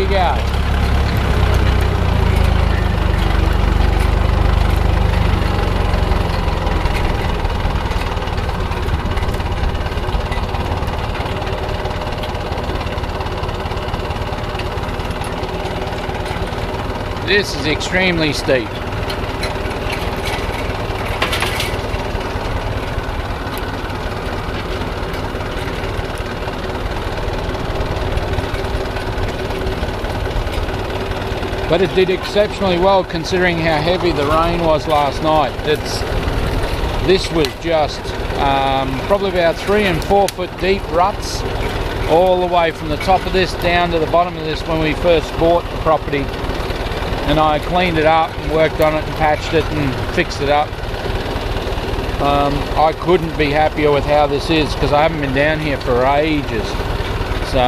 you go. This is extremely steep. But it did exceptionally well considering how heavy the rain was last night. This was just probably about 3 and 4 foot deep ruts all the way from the top of this down to the bottom of this when we first bought the property. And I cleaned it up and worked on it and patched it and fixed it up. I couldn't be happier with how this is because I haven't been down here for ages. So,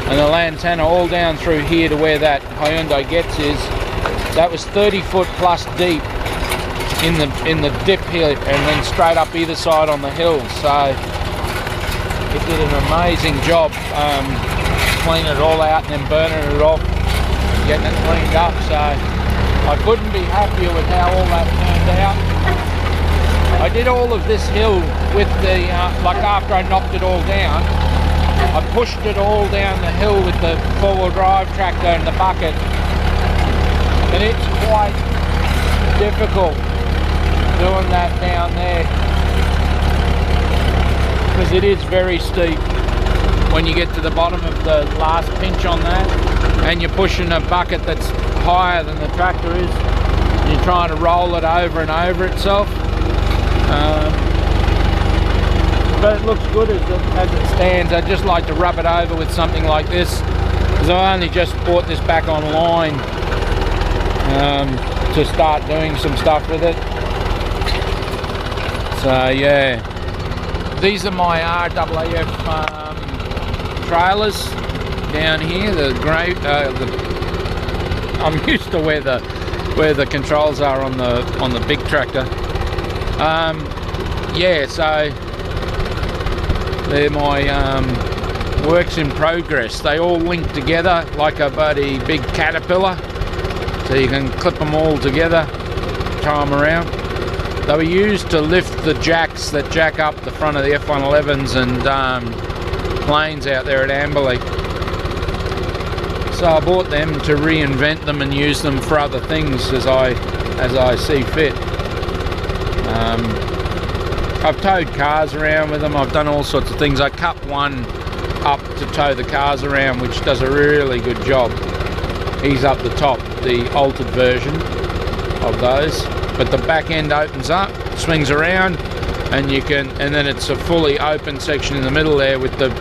and the lantana all down through here to where that Hyundai gets is, that was 30 foot plus deep in the dip here, and then straight up either side on the hill. So it did an amazing job cleaning it all out and then burning it off, getting it cleaned up. So I couldn't be happier with how all that turned out. I did all of this hill with the like after I knocked it all down, I pushed it all down the hill with the four-wheel drive tractor and the bucket, and it's quite difficult doing that down there because it is very steep when you get to the bottom of the last pinch on that, and you're pushing a bucket that's higher than the tractor is, and you're trying to roll it over and over itself. But it looks good as it stands. I'd just like to rub it over with something like this, because I only just bought this back online to start doing some stuff with it. So yeah, these are my RAAF trailers down here. The grey, I'm used to where the controls are on the big tractor. Yeah, so they're my works in progress. They all link together like a bloody big caterpillar, so you can clip them all together, tie them around. They were used to lift the jacks that jack up the front of the F111s and planes out there at Amberley. So I bought them to reinvent them and use them for other things as I see fit. I've towed cars around with them. I've done all sorts of things. I cut one up to tow the cars around, which does a really good job. He's up the top, the altered version of those. But the back end opens up, swings around, and you can, and then it's a fully open section in the middle there with the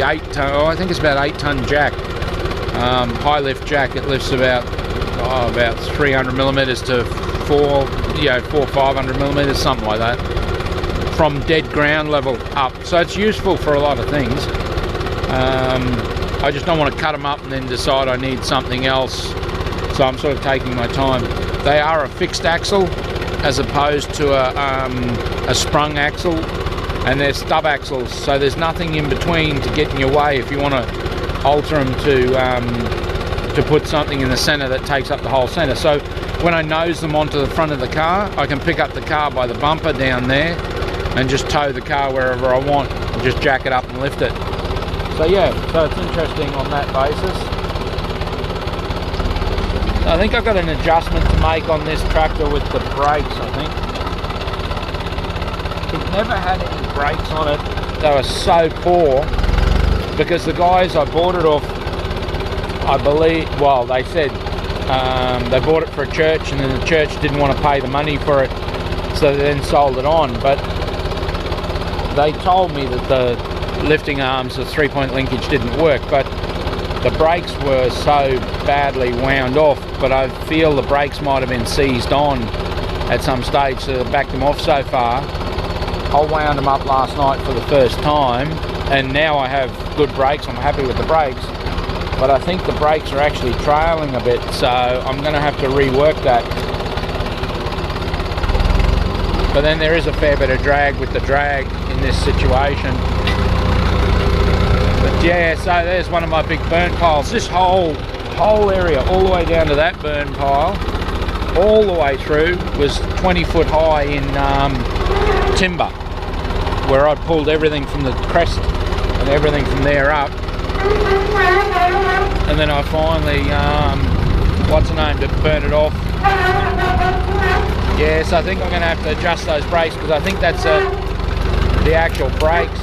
8 ton, oh, I think it's about 8 ton jack, high lift jack. It lifts about 300 millimeters to 500 millimeters, something like that, from dead ground level up. So it's useful for a lot of things. I just don't want to cut them up and then decide I need something else, so I'm sort of taking my time. They are a fixed axle as opposed to a sprung axle, and they're stub axles, so there's nothing in between to get in your way if you want to alter them to put something in the center that takes up the whole center. So when I nose them onto the front of the car, I can pick up the car by the bumper down there and just tow the car wherever I want, and just jack it up and lift it. So yeah, so it's interesting on that basis. I think I've got an adjustment to make on this tractor with the brakes, I think. It never had any brakes on it. They were so poor because the guys I bought it off, I believe, well, they said they bought it for a church, and then the church didn't want to pay the money for it, so they then sold it on. But they told me that the lifting arms, the 3-point linkage, didn't work, but the brakes were so badly wound off. But I feel the brakes might have been seized on at some stage, so they backed them off so far. I wound them up last night for the first time, and now I have good brakes. I'm happy with the brakes, but I think the brakes are actually trailing a bit, so I'm going to have to rework that. But then there is a fair bit of drag with the drag in this situation. The Yeah, so there's one of my big burn piles. This whole area, all the way down to that burn pile, all the way through, was 20 foot high in timber, where I pulled everything from the crest and everything from there up. And then I finally, what's the name, to burn it off. Yeah, so I think I'm going to have to adjust those brakes, because I think that's the actual brakes.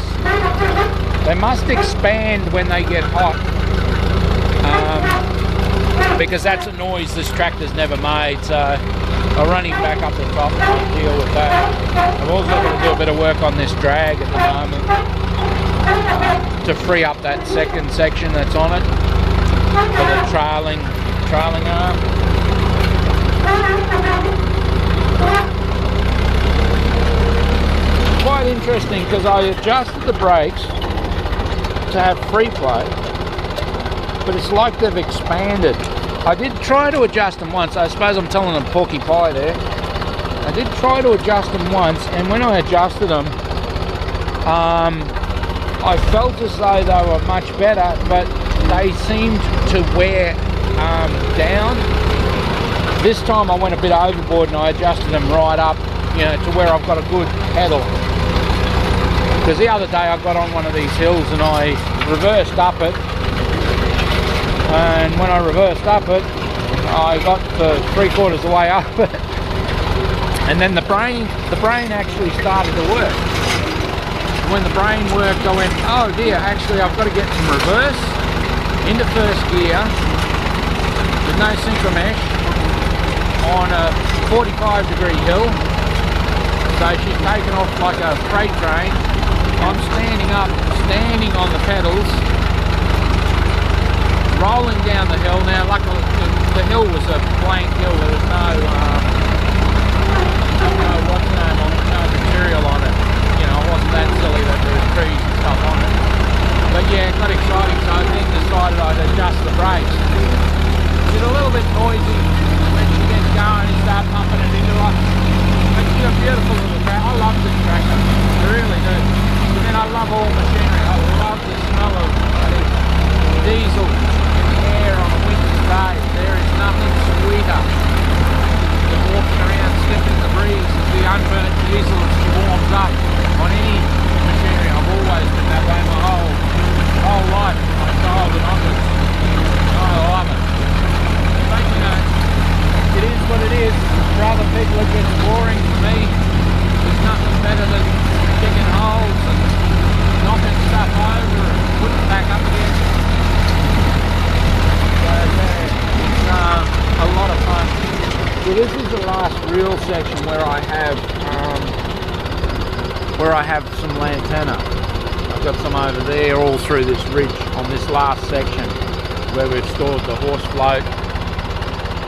They must expand when they get hot, because that's a noise this tractor's never made. So I'll run him back up the top and deal with that. I've also got to do a bit of work on this drag at the moment to free up that second section that's on it for the trailing arm. Quite interesting, because I adjusted the brakes to have free play, but it's like they've expanded. I did try to adjust them once. I suppose I'm telling them porky pie there. I did try to adjust them once, and when I adjusted them, I felt as though they were much better, but they seemed to wear down. This time I went a bit overboard and I adjusted them right up, you know, to where I've got a good pedal. Because the other day I got on one of these hills and I reversed up it, and when I reversed up it, I got to 3/4 of the way up it, and then the brain actually started to work. When the brain worked, I went, oh dear, actually I've got to get some reverse into first gear with no synchro mesh on a 45-degree hill. So she's taken off like a freight train. I'm standing up, standing on the pedals, rolling down the hill. Now luckily the hill was a blank hill, there was no what's the name on it, no material on it. You know, it wasn't that silly that there was trees and stuff on it. But yeah, it got exciting, so I then decided I'd adjust the brakes. It's a little bit noisy when she gets going and start pumping it into us. But she's a beautiful little tractor. I love this tractor, I really do. And then I love all machinery. I love the smell of diesel in the air on a winter's day. There is nothing sweeter than walking around sniffing the breeze as the unburnt diesel warms up on any machinery. I've always been that way my whole life, my childhood onwards. I love it. But you know, it is what it is. For other people it gets boring. For me, there's nothing better than digging holes and knocking stuff over and putting it back up again. So yeah, it's a lot of fun. So this is the last real section where I have some lantana. I've got some over there all through this ridge on this last section where we've stored the horse float.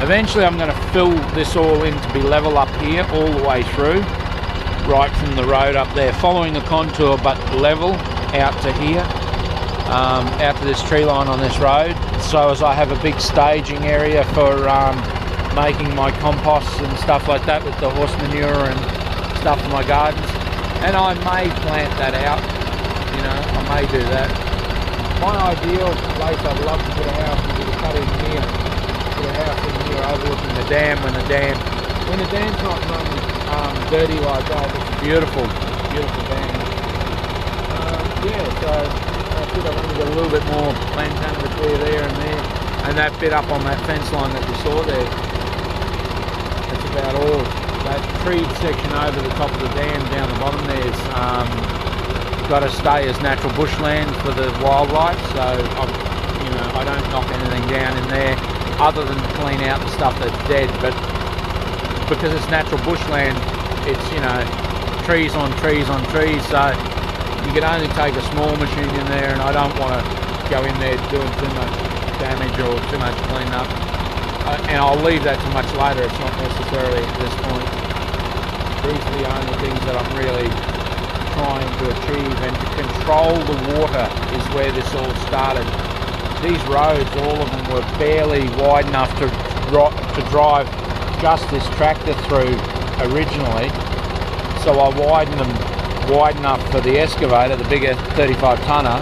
Eventually I'm going to fill this all in to be level up here all the way through, right from the road up there, following the contour but level out to here, out to this tree line on this road, so as I have a big staging area for making my composts and stuff like that with the horse manure and stuff for my gardens. And I may plant that out, you know, I may do that. My ideal place I'd love to put a house would be to cut in here, put a house in here overlooking the dam when the dam's not running dirty like that. It's a beautiful dam. Yeah, so that's it. I've only got a little bit more lantana to clear there and there, and that bit up on that fence line that you saw there. That's about all. That treed section over the top of the dam down the bottom there's got to stay as natural bushland for the wildlife, so I don't knock anything down in there other than clean out the stuff that's dead. But because it's natural bushland, it's, you know, trees on trees on trees, so you can only take a small machine in there, and I don't want to go in there doing too much damage or too much cleanup. And I'll leave that to much later. It's not necessarily at this point. These are the only things that I'm really trying to achieve, and to control the water is where this all started. These roads, all of them, were barely wide enough to drive just this tractor through originally, so I widened them wide enough for the excavator, the bigger 35 tonner,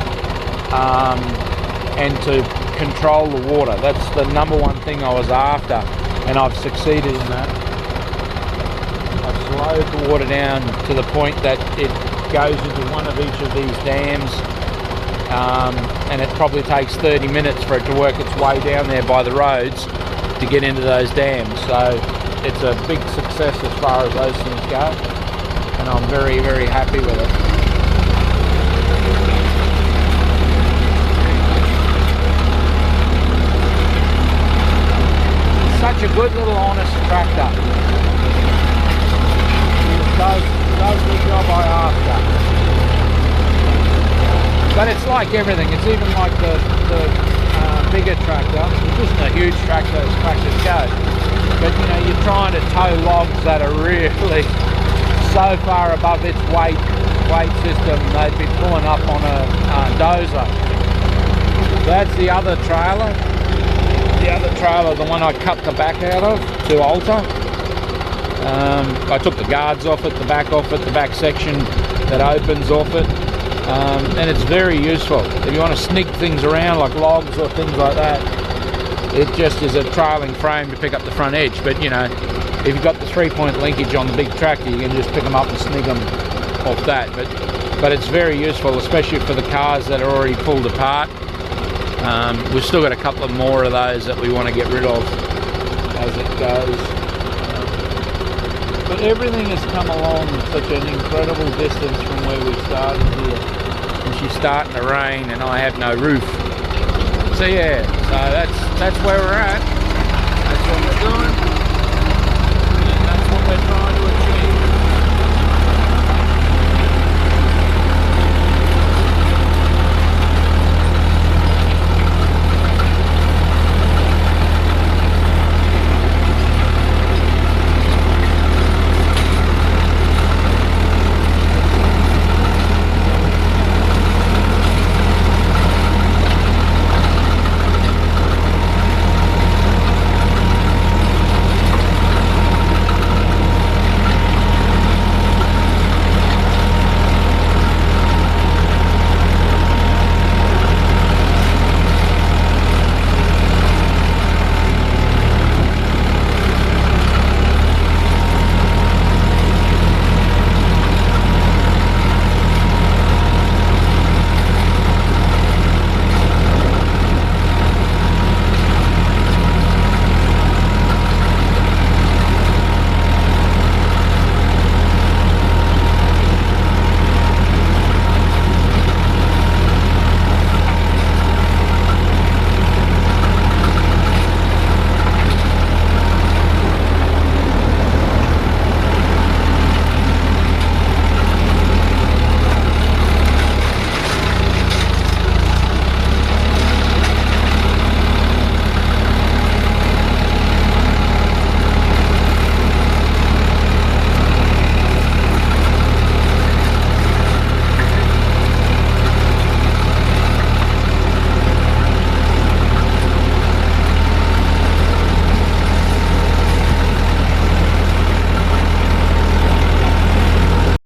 and to control the water. That's the number one thing I was after, and I've succeeded in that. I've slowed the water down to the point that it goes into one of each of these dams, and it probably takes 30 minutes for it to work its way down there by the roads to get into those dams. So it's a big success as far as those things go, and I'm very, very happy with it. Such a good little honest tractor. It does the job I after. But it's like everything. It's even like the bigger tractor. It isn't a huge tractor as tractors go. But you know, you're trying to tow logs that are really so far above its weight system, they'd be pulling up on a dozer. That's the other trailer. The other trailer, the one I cut the back out of to alter. I took the guards off it, the back section that opens off it, and it's very useful. If you want to sneak things around like logs or things like that, it just is a trailing frame to pick up the front edge. But you know, if you've got the 3-point linkage on the big tractor, you can just pick them up and sneak them off that. But it's very useful, especially for the cars that are already pulled apart. We've still got a couple of more of those that we want to get rid of as it goes. But everything has come along such an incredible distance from where we started here. And she's starting to rain and I have no roof. So yeah, so that's where we're at. That's what we're doing.